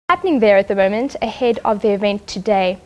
happening there at the moment ahead of the event today.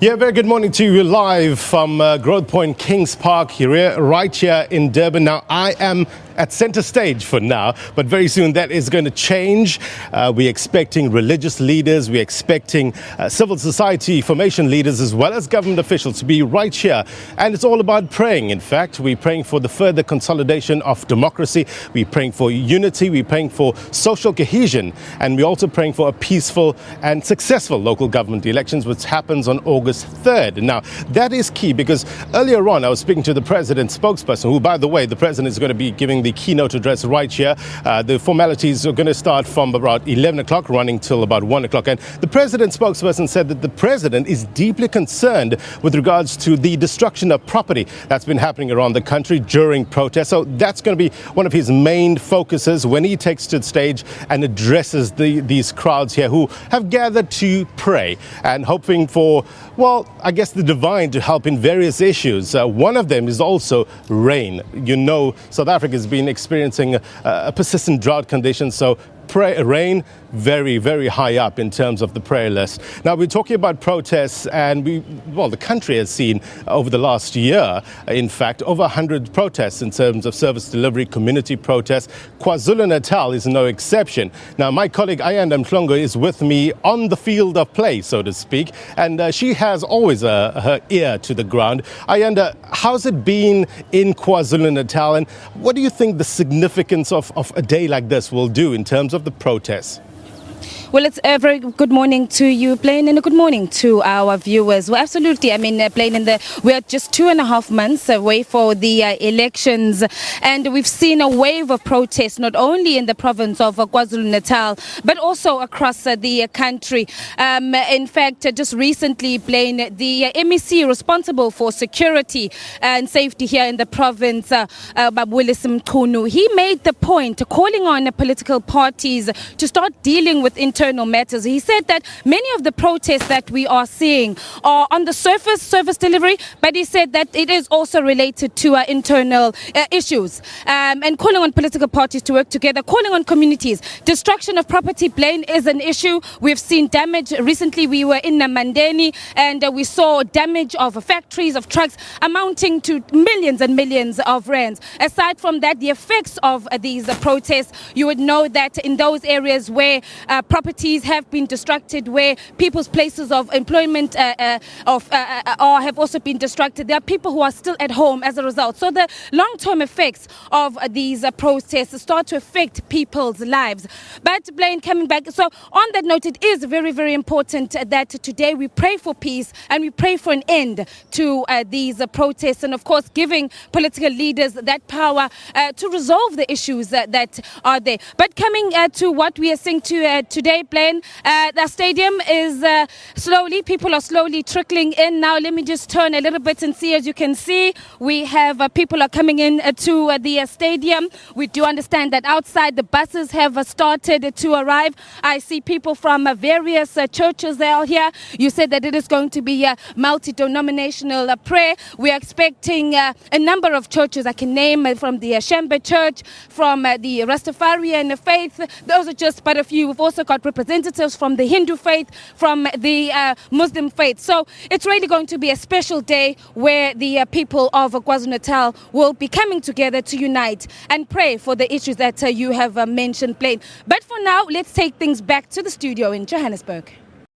Yeah, very good morning to you live from Growth Point Kings Park here, right here in Durban. Now, I am at center stage for now, but very soon that is going to change. We're expecting religious leaders, we're expecting civil society formation leaders as well as government officials to be right here. And it's all about praying. In fact, we're praying for the further consolidation of democracy. We're praying for unity. We're praying for social cohesion. And we're also praying for a peaceful and successful local government elections, which happens on August 3rd. Now, that is key because earlier on I was speaking to the president's spokesperson, who, by the way, the president is going to be giving the keynote address right here. The formalities are going to start from about 11 o'clock, running till about 1 o'clock. And the president's spokesperson said that the president is deeply concerned with regards to the destruction of property that's been happening around the country during protests. So that's going to be one of his main focuses when he takes to the stage and addresses these crowds here who have gathered to pray and hoping for, well, I guess the divine to help in various issues. One of them is also rain. You know, South Africa has been experiencing a persistent drought condition, so rain very, very high up in terms of the prayer list. Now, we're talking about protests, and the country has seen over the last year, in fact, over 100 protests in terms of service delivery, community protests. KwaZulu-Natal is no exception. Now, my colleague Ayanda Mhlongo is with me on the field of play, so to speak, and she has always her ear to the ground. Ayanda, how's it been in KwaZulu-Natal, and what do you think the significance of a day like this will do in terms of the protests? Well, it's a very good morning to you, Blaine, and a good morning to our viewers. Well, absolutely. I mean, Blaine, we're just 2.5 months away for the elections, and we've seen a wave of protests not only in the province of KwaZulu-Natal, but also across the country. In fact, just recently, Blaine, the MEC responsible for security and safety here in the province, Willis Mchunu, he made the point calling on political parties to start dealing with internal matters. He said that many of the protests that we are seeing are on the surface service delivery, but he said that it is also related to internal issues, and calling on political parties to work together, calling on communities. Destruction of property, Blaine, is an issue. We've seen damage. Recently we were in Namandeni and we saw damage of factories, of trucks, amounting to millions and millions of rands. Aside from that, the effects of these protests, you would know that in those areas where properties have been destructed, where people's places of employment have also been destructed, there are people who are still at home as a result. So the long-term effects of these protests start to affect people's lives. But Blaine, coming back, so on that note, it is very, very important that today we pray for peace and we pray for an end to these protests, and of course giving political leaders that power to resolve the issues that are there. But coming to what we are seeing today, Blaine, the stadium is people are slowly trickling in now. Let me just turn a little bit and see. As you can see, we have people are coming in to the stadium. We do understand that outside the buses have started to arrive. I see people from various churches that are here. You said that it is going to be a multi-denominational prayer. We are expecting a number of churches. I can name from the Shembe Church, from the Rastafarian faith. Those are just but a few. We've also got representatives from the Hindu faith, from the Muslim faith. So it's really going to be a special day where the people of KwaZulu-Natal will be coming together to unite and pray for the issues that you have mentioned, Blaine. But for now, let's take things back to the studio in Johannesburg.